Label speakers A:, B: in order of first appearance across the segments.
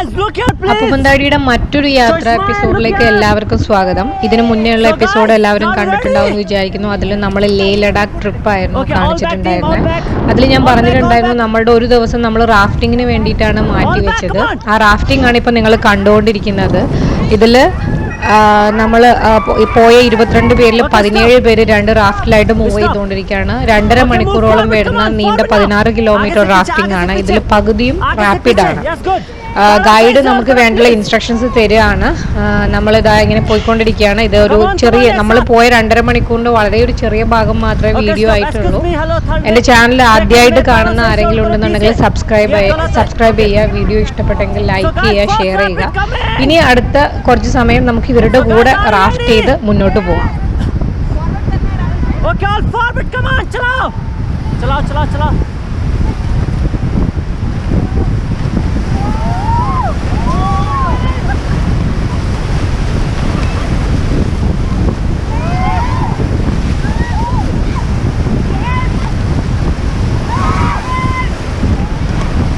A: അപ്പുമന്താടിയുടെ മറ്റൊരു യാത്രാ എപ്പിസോഡിലേക്ക് എല്ലാവർക്കും സ്വാഗതം. ഇതിനു മുന്നേയുള്ള എപ്പിസോഡ് എല്ലാവരും കണ്ടിട്ടുണ്ടാവും എന്ന് വിചാരിക്കുന്നു. അതിൽ നമ്മൾ ലേ ലഡാക്ക് ട്രിപ്പായിരുന്നു കാണിച്ചിട്ടുണ്ടായിരുന്നത്. അതിൽ ഞാൻ പറഞ്ഞിട്ടുണ്ടായിരുന്നു നമ്മളുടെ ഒരു ദിവസം നമ്മൾ റാഫ്റ്റിങ്ങിന് വേണ്ടിയിട്ടാണ് മാറ്റി വെച്ചത്. ആ റാഫ്റ്റിംഗ് ആണ് ഇപ്പം നിങ്ങൾ കണ്ടുകൊണ്ടിരിക്കുന്നത്. ഇതിൽ നമ്മൾ പോയ 22 പേരിൽ 17 പേര് 2 റാഫ്റ്റിലായിട്ട് മൂവ് ചെയ്തുകൊണ്ടിരിക്കുകയാണ്. 2.5 മണിക്കൂറോളം വരുന്ന നീണ്ട 16 കിലോമീറ്റർ റാഫ്റ്റിംഗ് ആണ്. ഇതിൽ പകുതിയും റാപ്പിഡാണ്. ഗൈഡ് നമുക്ക് വേണ്ടുള്ള ഇൻസ്ട്രക്ഷൻസ് തരികയാണ്. നമ്മളിതാ ഇങ്ങനെ പോയിക്കൊണ്ടിരിക്കുകയാണ്. ഇതൊരു ചെറിയ നമ്മൾ പോയ 2.5 മണിക്കൂറിൻ്റെ വളരെ ഒരു ചെറിയ ഭാഗം മാത്രമേ വീഡിയോ ആയിട്ടുള്ളൂ. എൻ്റെ ചാനൽ ആദ്യമായിട്ട് കാണുന്ന ആരെങ്കിലും ഉണ്ടെന്നുണ്ടെങ്കിൽ സബ്സ്ക്രൈബ് ചെയ്യുക. വീഡിയോ ഇഷ്ടപ്പെട്ടെങ്കിൽ ലൈക്ക് ചെയ്യുക, ഷെയർ ചെയ്യുക. ഇനി അടുത്ത കുറച്ച് സമയം നമുക്ക് ഇവരുടെ കൂടെ റാഫ്റ്റ് ചെയ്ത് മുന്നോട്ട് പോകാം.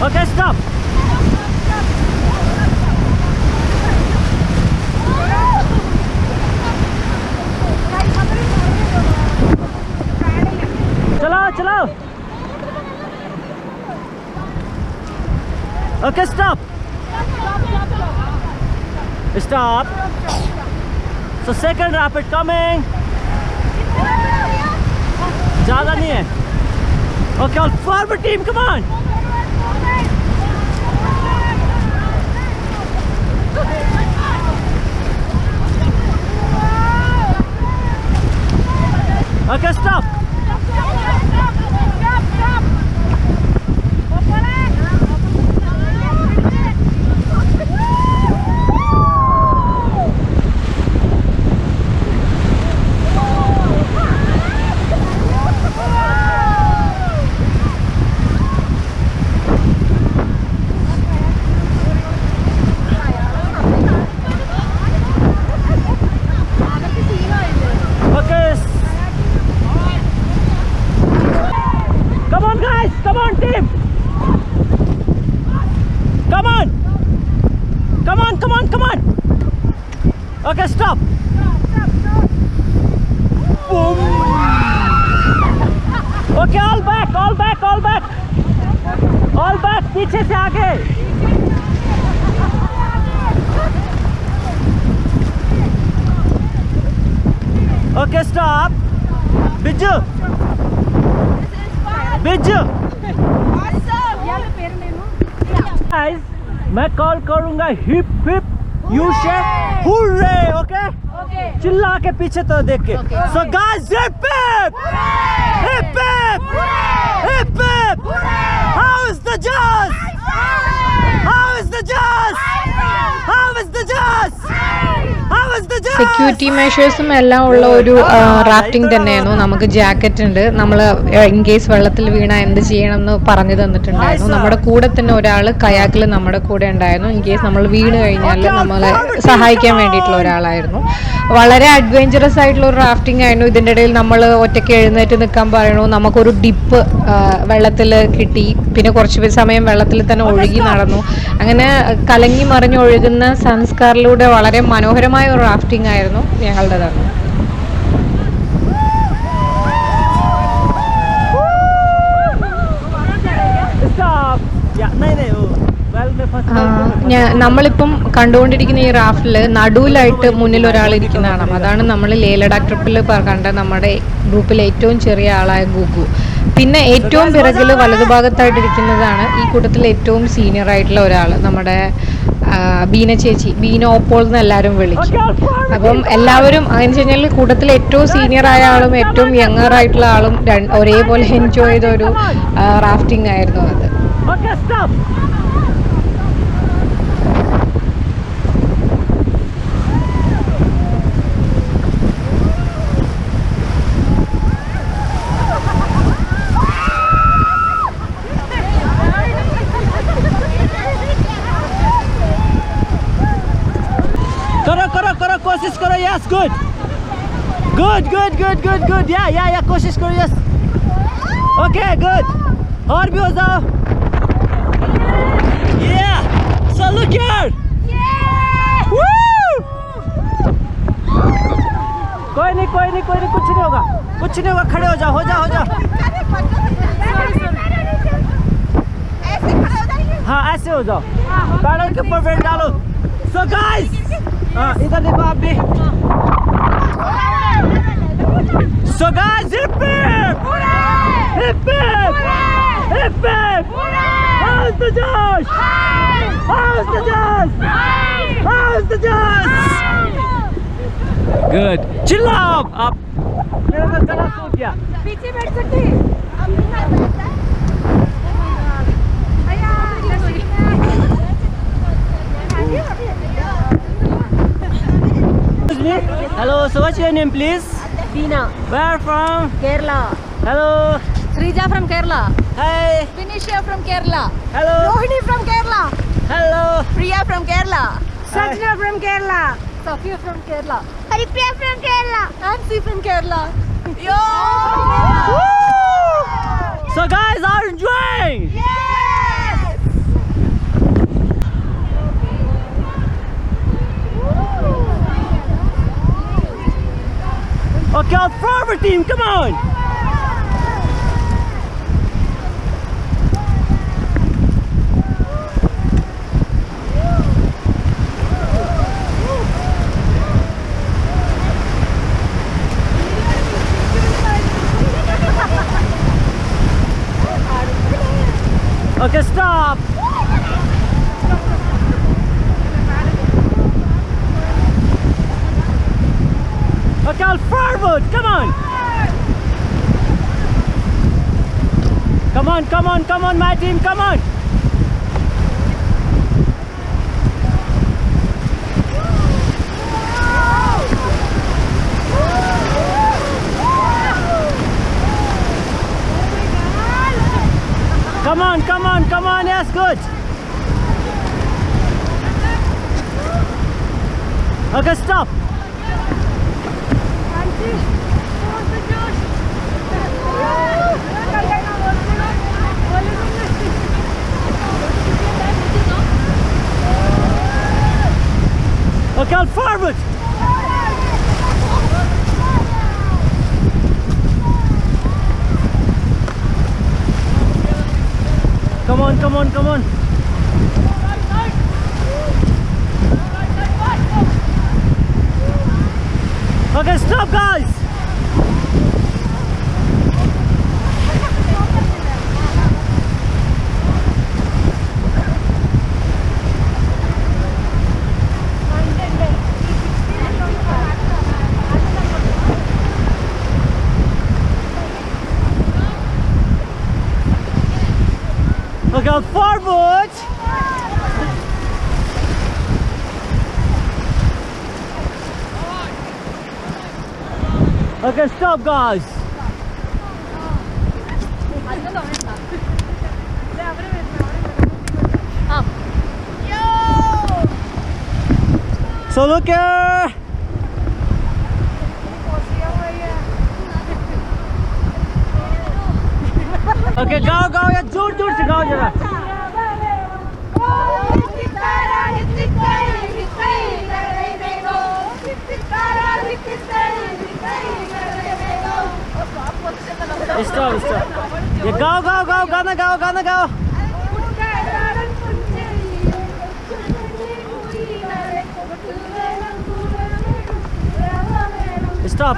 B: Okay, stop. Chalo. Okay, stop. Stop. So second rapid coming. ज़्यादा नहीं है. Okay, all forward team, come on. Okay, stop. Come on. Okay, stop. Boom. Okay, all back. All back, पीछे से आगे. Okay, stop. Biju. Guys, मैं call करूंगा hip hip you से hurray. Okay चिल्ला के पीछे तो देख के. So guys hip hip how is the जज
A: സെക്യൂരിറ്റി മെഷേഴ്സും എല്ലാം ഉള്ള ഒരു റാഫ്റ്റിംഗ് തന്നെയായിരുന്നു. നമുക്ക് ജാക്കറ്റ് ഉണ്ട്. നമ്മൾ ഇൻ കേസ് വെള്ളത്തിൽ വീണാൽ എന്ത് ചെയ്യണം എന്ന് പറഞ്ഞു തന്നിട്ടുണ്ടായിരുന്നു. നമ്മുടെ കൂടെ തന്നെ ഒരാൾ കയാക്കിൽ നമ്മുടെ കൂടെ ഉണ്ടായിരുന്നു. ഇൻ കേസ് നമ്മൾ വീണ് കഴിഞ്ഞാൽ നമ്മളെ സഹായിക്കാൻ വേണ്ടിയിട്ടുള്ള ഒരാളായിരുന്നു. വളരെ അഡ്വഞ്ചറസ് ആയിട്ടുള്ള ഒരു റാഫ്റ്റിംഗ് ആയിരുന്നു. ഇതിൻ്റെ ഇടയിൽ നമ്മൾ ഒറ്റയ്ക്ക് എഴുന്നേറ്റ് നിൽക്കാൻ പറയണു. നമുക്കൊരു ഡിപ്പ് വെള്ളത്തിൽ കിട്ടി. പിന്നെ കുറച്ച് സമയം വെള്ളത്തിൽ തന്നെ ഒഴുകി നടന്നു. അങ്ങനെ കലങ്ങി മറിഞ്ഞൊഴുകുന്ന സൻസ്കാറിലൂടെ വളരെ മനോഹരമായ ഒരു റാഫ്റ്റിംഗ് ആയിരുന്നു ഞങ്ങളുടേതാണ്. നമ്മളിപ്പം കണ്ടുകൊണ്ടിരിക്കുന്ന ഈ റാഫ്റ്റിൽ നടുവിലായിട്ട് മുന്നിൽ ഒരാൾ ഇരിക്കുന്നതാണ്. അതാണ് നമ്മൾ ലേ ലഡാക്ക് ട്രിപ്പിൽ കണ്ട നമ്മുടെ ഗ്രൂപ്പിലെ ഏറ്റവും ചെറിയ ആളായ ഗുഗു. പിന്നെ ഏറ്റവും പിറകിൽ വലതുഭാഗത്തായിട്ടിരിക്കുന്നതാണ് ഈ കൂട്ടത്തിൽ ഏറ്റവും സീനിയർ ആയിട്ടുള്ള ഒരാൾ, നമ്മുടെ ബീന ചേച്ചി. ബീന ഓപ്പോൾ എന്ന് എല്ലാവരും വിളിക്കും. അപ്പം എല്ലാവരും അങ്ങനെ വെച്ച് കഴിഞ്ഞാൽ കൂട്ടത്തിൽ ഏറ്റവും സീനിയർ ആയ ആളും ഏറ്റവും യങ്ങർ ആയിട്ടുള്ള ആളും ഒരേപോലെ എൻജോയ് ചെയ്ത ഒരു റാഫ്റ്റിംഗ് ആയിരുന്നു അത്.
B: करो कोशिश करो. Yes good. या कोशिश करो. Yes okay good. और भी हो जाओ. Yeah. So look here.
C: Yeah!
B: Woo! कोई नहीं कुछ नहीं होगा, खड़े हो जाओ, हो जाओ। हाँ ऐसे हो जाओ, पैडल के ऊपर वेट डालो। So guys, इधर देखो आप भी। So guys, hip hip! Hip hip! Hip hip! How's the Josh? How's the Josh? How's the Josh? Good. Chill up. Up. मेरा तो गला सूख गया।
C: पीछे बैठ सकते हैं।
B: Hello, so what's your name, please?
C: Dina.
B: Where from?
C: Kerala.
B: Hello.
C: Srija from Kerala.
B: Hey.
C: Vinisha from Kerala.
B: Hello.
C: Rohini from Kerala.
B: Hello.
C: Priya from Kerala.
B: Hi.
C: Sajna from Kerala. Safia from Kerala. Haripriya from Kerala. Nancy from Kerala. Yo!
B: Woo! So guys, are you enjoying?
C: Yes!
B: Okay, our forward team, come on. Okay, stop. Okay, all forward, come on. Come on, my team, come on. Come on, yes, good. Okay, stop. Okay, all forward. Come on. Okay, stop, guys. Okay, forward. Okay, stop, guys. So look here. Okay, गाओ या जोर से गाओ जरा। Stop. ये गाओ गाना गाओ। Stop.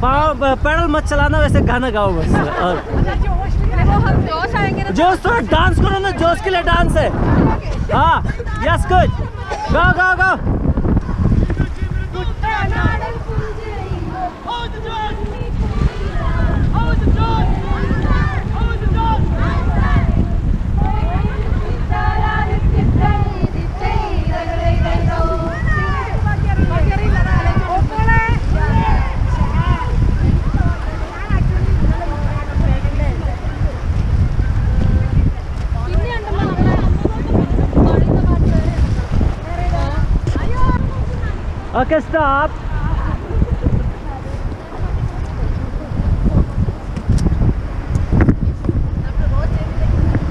B: पैडल मत चलाना, वैसे गाना गाओ बस। जोश थोड़ा डांस करो ना, जोश के लिए डांस है। हाँ, यस गुड। गाओ। Okay, stop.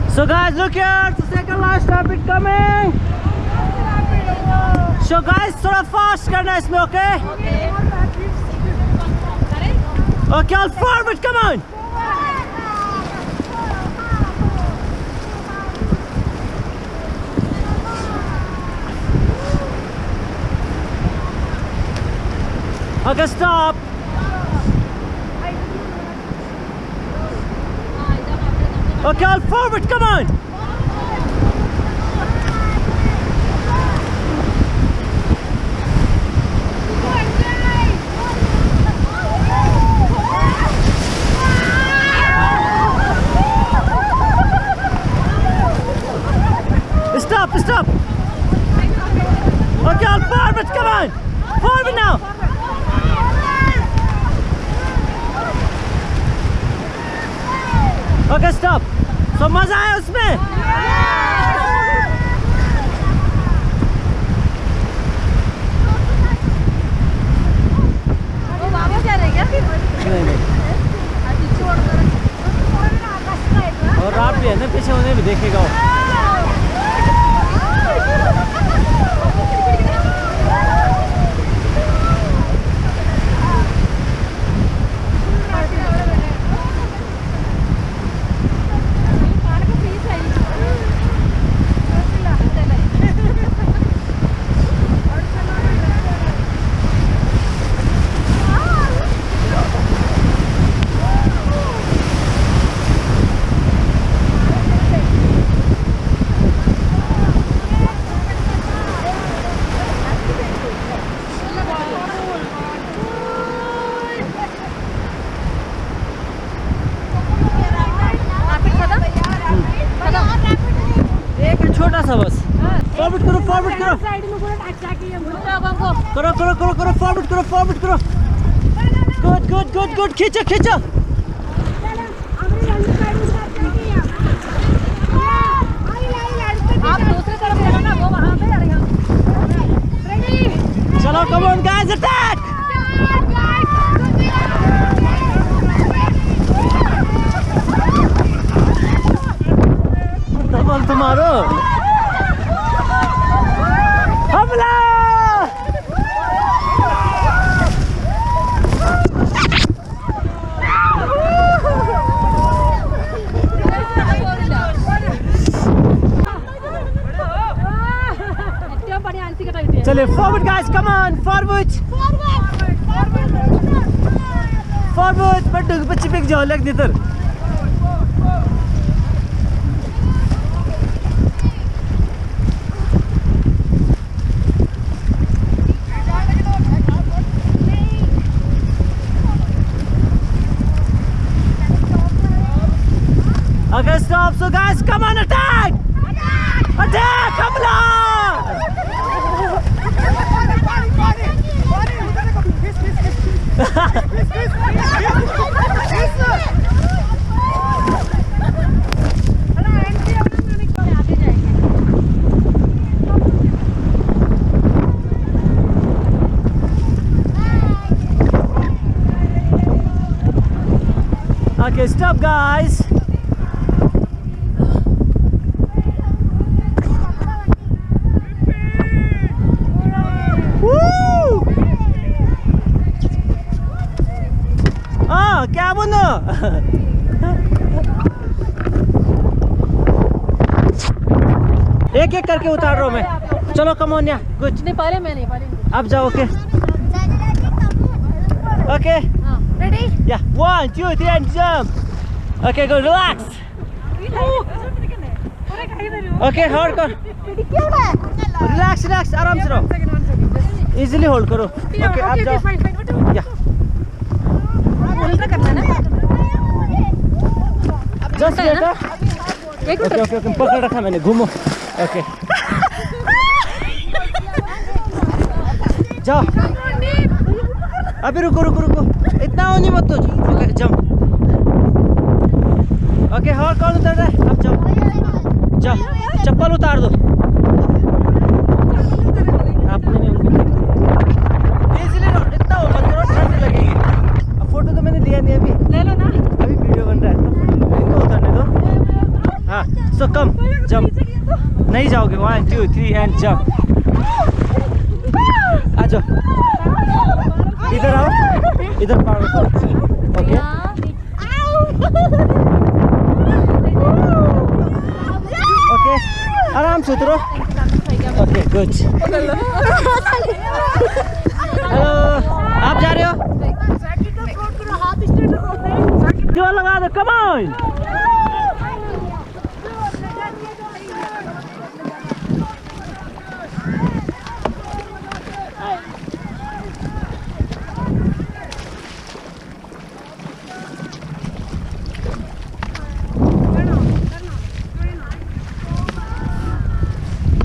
B: So guys, look here, the second last rapid coming. So guys, थोड़ा fast करना है इसमें, okay? Okay, all forward, come on. Okay, stop. Okay, all forward, come on. Stop. Okay, all forward, come on. Forward now. Okay, stop. So मजा आया उसमें?
C: वो वापस जा रहे क्या?
B: नहीं। और आप भी है ना, पीछे उन्हें भी देखेगा वो। छोटा सा बस फॉरवर्ड करो फॉरवर्ड करो फॉरवर्ड करो गुड खींचो
C: आप दूसरी तरफ जाना ना, वो वहाँ पे आ रहे हैं।
B: चलो come on guys attack double तुम्हारो हमला चलिए forward guys come on forward but बच्चे पे जाओ लग नितर Okay, stop. So guys, come on, attack! Attack! Hamla! Okay, stop, guys. क्या बोलो एक करके उतार रहा हूँ मैं चलो कम ऑन या कुछ
C: नहीं पहले मैं नहीं पहले
B: आप जाओ ओके
C: रेडी
B: या 1 2 3 and jump okay go relax okay hold कर relax आराम से रहो easily hold करो okay आप जाओ या
C: करना है ना
B: जस्ट बेटा ओके पकड़ रखा मैंने घूमो ओके जाओ अभी रुको इतना हो नहीं मत तो ओके जंप ओके और कौन उतर रहा है अब जाओ चप्पल उतार दो आपने नहीं इजीली इतना हो मत करो ठंड लगेगी अब फोटो तो मैंने लिया नहीं अभी
C: ले लो ना
B: अभी वीडियो बन रहा है तो इनको उतरने दो हाँ सो कम जंप 2, 3 and jump. आ जाओ. इधर आओ. इधर पाओ. Okay. Okay. आराम से उतरो. Okay, good. हेलो. आप जा रहे हो? जोर लगा दो. Come on.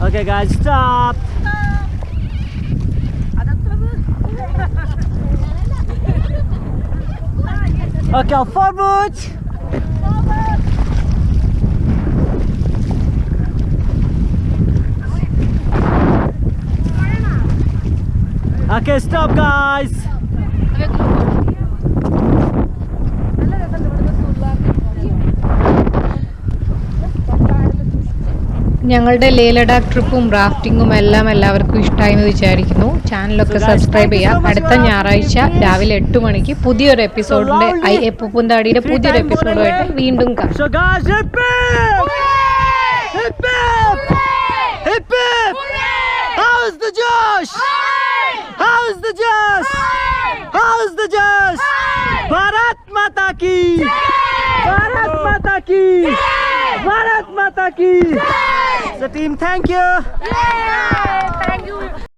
B: Okay guys, stop. Okay, forward. Okay, stop guys.
A: ഞങ്ങളുടെ ലേ ലഡാക്ക് ട്രിപ്പും റാഫ്റ്റിങ്ങും എല്ലാം എല്ലാവർക്കും ഇഷ്ടമായി എന്ന് വിചാരിക്കുന്നു. ചാനലൊക്കെ സബ്സ്ക്രൈബ് ചെയ്യാം. അടുത്ത ഞായറാഴ്ച രാവിലെ 8 മണിക്ക് പുതിയൊരു എപ്പിസോഡിന്റെ എപ്പുപ്പുന്താടിയുടെ പുതിയൊരു എപ്പിസോഡുമായിട്ട് വീണ്ടും കാണാം.
B: So guys, hip hip! Hip hip! Hip hip! How's the Josh? How's the Josh? How's the Josh? Bharat Mata ki! Bharat Mata ki! Bharat Mata ki! So team, thank you.